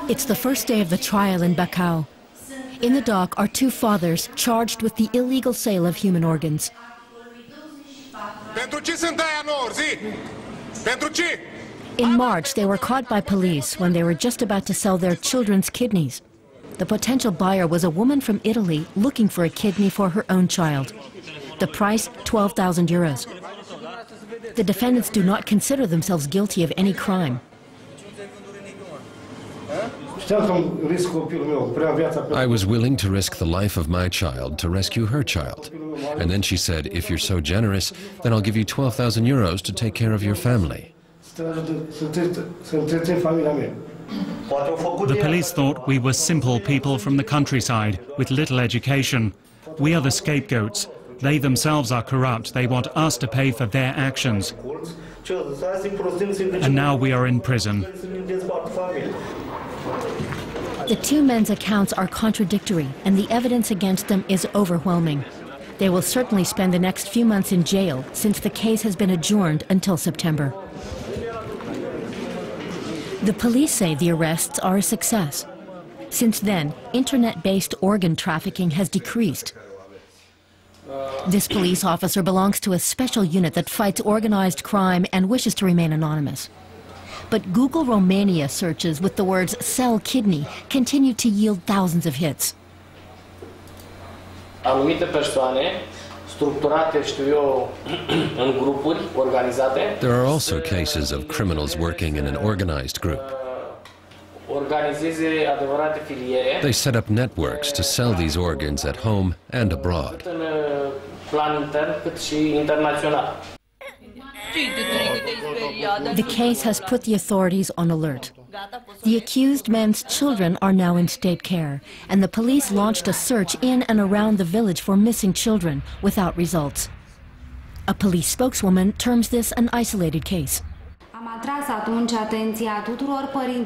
It's the first day of the trial in Bacău. In the dock are two fathers charged with the illegal sale of human organs. In March, they were caught by police when they were just about to sell their children's kidneys. The potential buyer was a woman from Italy looking for a kidney for her own child. The price, 12,000 euros. The defendants do not consider themselves guilty of any crime. I was willing to risk the life of my child to rescue her child. And then she said, if you're so generous, then I'll give you 12,000 euros to take care of your family. The police thought we were simple people from the countryside with little education. We are the scapegoats. They themselves are corrupt. They want us to pay for their actions. And now we are in prison. The two men's accounts are contradictory, and the evidence against them is overwhelming. They will certainly spend the next few months in jail, since the case has been adjourned until September. The police say the arrests are a success. Since then, internet-based organ trafficking has decreased. This police officer belongs to a special unit that fights organized crime and wishes to remain anonymous. But Google Romania searches with the words "sell kidney" continue to yield thousands of hits. Anumite persoane structurate, știu eu, în grupuri organizate. There are also cases of criminals working in an organized group. Organizeze adevărate filiere. They set up networks to sell these organs at home and abroad. În plan intern cât și internațional. The case has put the authorities on alert. The accused men's children are now in state care, and the police launched a search in and around the village for missing children, without results. A police spokeswoman terms this an isolated case.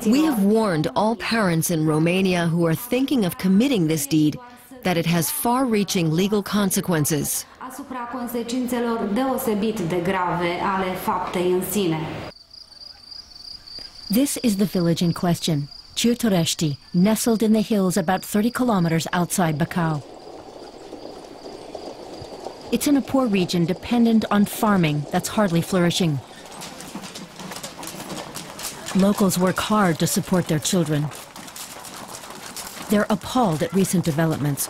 We have warned all parents in Romania who are thinking of committing this deed that it has far-reaching legal consequences. Asupra consecințelor deosebit de grave ale faptei în sine. This is the village in question, Ciutorești, nestled in the hills about 30 kilometers outside Bacău. It's in a poor region dependent on farming that's hardly flourishing. Locals work hard to support their children. They're appalled at recent developments.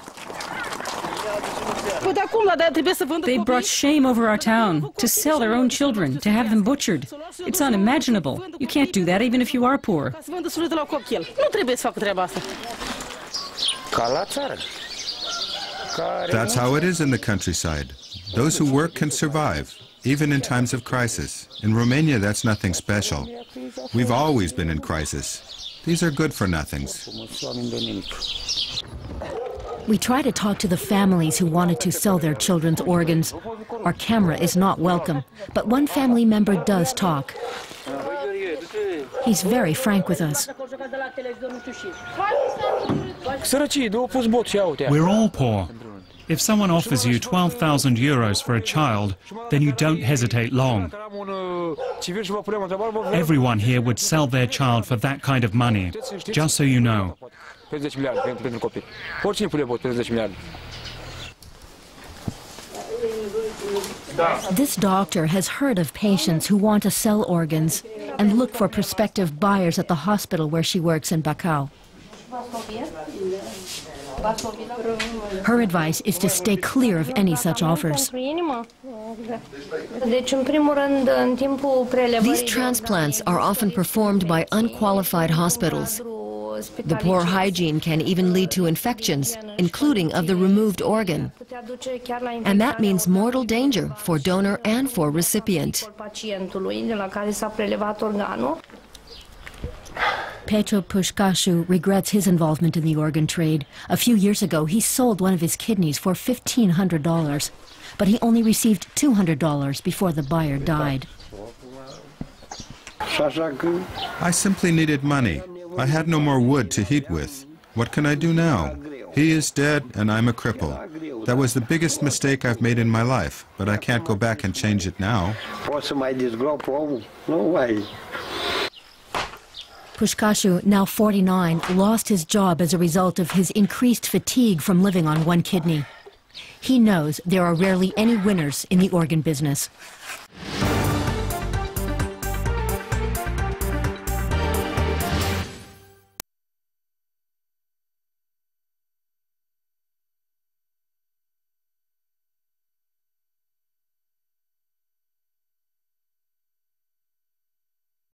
They brought shame over our town, to sell their own children, to have them butchered. It's unimaginable. You can't do that even if you are poor. That's how it is in the countryside. Those who work can survive, even in times of crisis. In Romania, that's nothing special. We've always been in crisis. These are good-for-nothings. We try to talk to the families who wanted to sell their children's organs. Our camera is not welcome, but one family member does talk. He's very frank with us. We're all poor. If someone offers you 12,000 euros for a child, then you don't hesitate long. Everyone here would sell their child for that kind of money, just so you know. This doctor has heard of patients who want to sell organs and look for prospective buyers at the hospital where she works in Bacău. Her advice is to stay clear of any such offers. These transplants are often performed by unqualified hospitals. The poor hygiene can even lead to infections, including of the removed organ. And that means mortal danger for donor and for recipient. Petru Pușcașu regrets his involvement in the organ trade. A few years ago, he sold one of his kidneys for $1,500, but he only received $200 before the buyer died. I simply needed money. I had no more wood to heat with. What can I do now? He is dead and I'm a cripple. That was the biggest mistake I've made in my life, but I can't go back and change it now. Pușcașu, now 49, lost his job as a result of his increased fatigue from living on one kidney. He knows there are rarely any winners in the organ business.